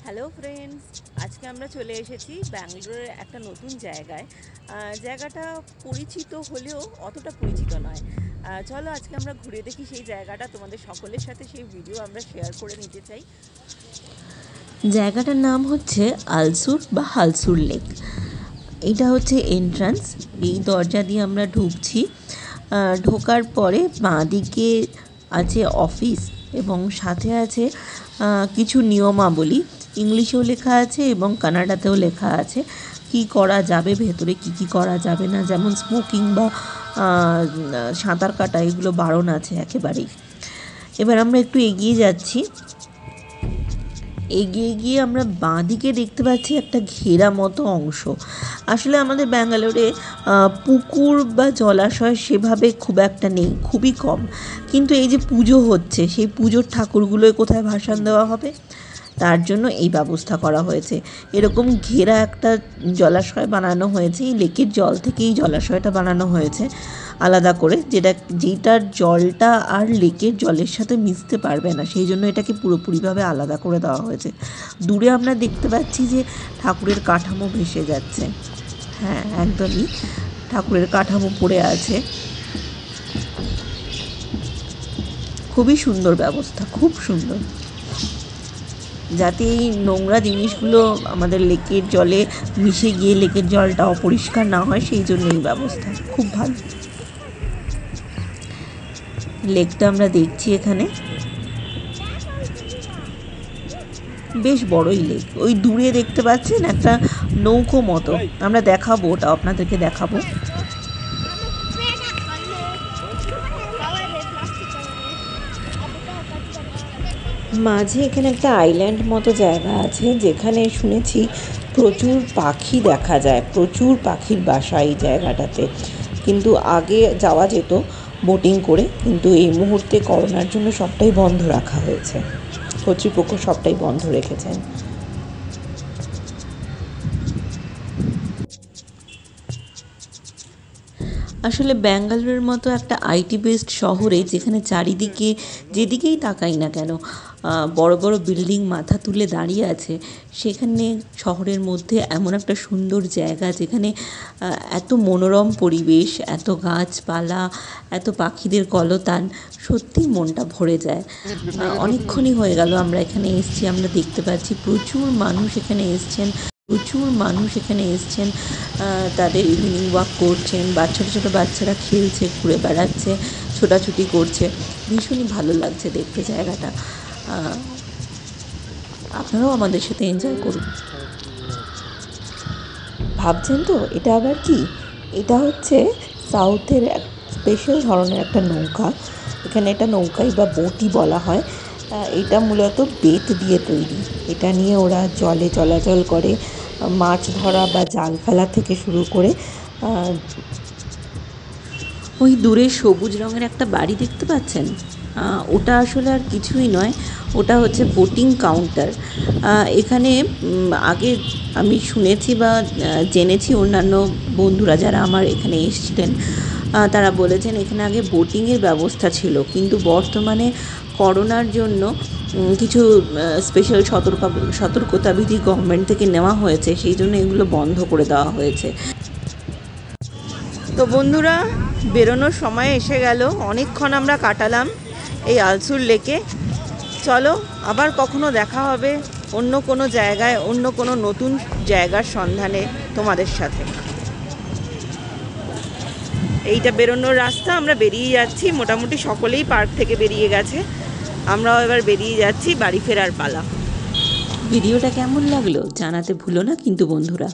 Hello friends, আজকে আমরা চলে এসেছি ব্যাঙ্গালোরের একটা নতুন জায়গায়। জায়গাটা পরিচিত হলেও অতটা পরিচিত নয়। চলো আজকে আমরা ঘুরে দেখি সেই জায়গাটা, তোমাদের সকলের সাথে সেই ভিডিও আমরা শেয়ার করে নিতে চাই। জায়গাটার নাম হচ্ছে আলসুর বা হালসুর লেক। এটা হচ্ছে এন্ট্রান্স। এই দরজা দিয়ে আমরা ঢুকছি। ঢোকার পরে বাঁদিকে আছে অফিস এবং সাথে আছে কিছু নিয়মাবলী। ইংলিশেও লেখা আছে এবং কানাডাতেও লেখা আছে কি করা যাবে ভেতরে, কি করা যাবে না। যেমন স্মোকিং বা সাঁতার কাটা এগুলো বারণ আছে একেবারেই। এবার আমরা একটু এগিয়ে যাচ্ছি। এগিয়ে গিয়ে আমরা বাঁদিকে দেখতে পাচ্ছি একটা ঘেরা মতো অংশ। আসলে আমাদের ব্যাঙ্গালোরে পুকুর বা জলাশয় সেভাবে খুব একটা নেই, খুবই কম। কিন্তু এই যে পুজো হচ্ছে, সেই পুজোর ঠাকুরগুলোয় কোথায় ভাসান দেওয়া হবে, তার জন্য এই ব্যবস্থা করা হয়েছে। এরকম ঘেরা একটা জলাশয় বানানো হয়েছে। এই লেকের জল থেকেই জলাশয়টা বানানো হয়েছে আলাদা করে, যেটার জলটা আর লেকের জলের সাথে মিশতে পারবে না, সেই জন্য এটাকে পুরোপুরিভাবে আলাদা করে দেওয়া হয়েছে। দূরে আমরা দেখতে পাচ্ছি যে ঠাকুরের কাঠামো ভেসে যাচ্ছে। হ্যাঁ, একদমই ঠাকুরের কাঠামো পড়ে আছে। খুবই সুন্দর ব্যবস্থা, খুব সুন্দর, যাতে এই নোংরা জিনিসগুলো আমাদের লেকের জলে মিশে গিয়ে লেকের জলটা অপরিষ্কার না হয়, সেই জন্য এই ব্যবস্থা খুব ভালো। লেকটা আমরা দেখছি এখানে, বেশ বড়ই লেক। ওই দূরে দেখতে পাচ্ছেন একটা নৌকো মতো, আমরা দেখাবো, ওটা আপনাদেরকে দেখাবো। মাঝে এখানে একটা আইল্যান্ড মতো জায়গা আছে, যেখানে শুনেছি প্রচুর পাখি দেখা যায়, প্রচুর পাখির বাসা এই জায়গাটাতে। কিন্তু আগে যাওয়া যেত বোটিং করে, কিন্তু এই মুহূর্তে করোনার জন্য সবটাই বন্ধ রাখা হয়েছে। কর্তৃপক্ষ সবটাই বন্ধ রেখেছেন। আসলে ব্যাঙ্গালোরের মতো একটা আইটি বেসড শহরে, যেখানে চারিদিকে যেদিকেই তাকাই না কেন বড় বড় বিল্ডিং মাথা তুলে দাঁড়িয়ে আছে, সেখানে শহরের মধ্যে এমন একটা সুন্দর জায়গা, যেখানে এত মনোরম পরিবেশ, এত গাছপালা, এত পাখিদের কলতান, সত্যিই মনটা ভরে যায়। অনেকক্ষণই হয়ে গেল আমরা এখানে এসেছি। আমরা দেখতে পাচ্ছি প্রচুর মানুষ এখানে এসছেন, তাদের ইভিনিং ওয়াক করছেন, ছোটো ছোটো বাচ্চারা খেলছে, ঘুরে বেড়াচ্ছে, ছোটাছুটি করছে। ভীষণই ভালো লাগছে দেখতে জায়গাটা। আপনারাও আমাদের সাথে এনজয় করুন। ভাবছেন তো এটা আবার কি? এটা হচ্ছে সাউথের এক স্পেশাল ধরনের একটা নৌকা। এখানে এটা নৌকাই বা বোটই বলা হয়। এটা মূলত বেত দিয়ে তৈরি। এটা নিয়ে ওরা জলে চলাচল করে, মাছ ধরা বা জাল ফেলা থেকে শুরু করে। ওই দূরে সবুজ রঙের একটা বাড়ি দেখতে পাচ্ছেন, ওটা আসলে আর কিছুই নয়, ওটা হচ্ছে বোটিং কাউন্টার। এখানে আগে আমি শুনেছি বা জেনেছি, অন্যান্য বন্ধুরা যারা আমার এখানে এসেছিলেন তারা বলেছেন এখানে আগে বোটিংয়ের ব্যবস্থা ছিল, কিন্তু বর্তমানে করোনার জন্য কিছু স্পেশাল সতর্কতাবিধি গভর্নমেন্ট থেকে নেওয়া হয়েছে, সেই জন্য এগুলো বন্ধ করে দেওয়া হয়েছে। তো বন্ধুরা, বেরোনোর সময় এসে গেল। অনেকক্ষণ আমরা কাটালাম এই আলসুর লেকে। চলো আবার কখনো দেখা হবে অন্য কোনো জায়গায়, অন্য কোনো নতুন জায়গার সন্ধানে তোমাদের সাথে। এইটা বেরোনোর রাস্তা, আমরা বেরিয়ে যাচ্ছি। মোটামুটি সকলেই পার্ক থেকে বেরিয়ে গেছে, আমরাও এবার বেরিয়ে যাচ্ছি, বাড়ি ফেরার পালা। ভিডিওটা কেমন লাগলো জানাতে ভুলো না কিন্তু বন্ধুরা।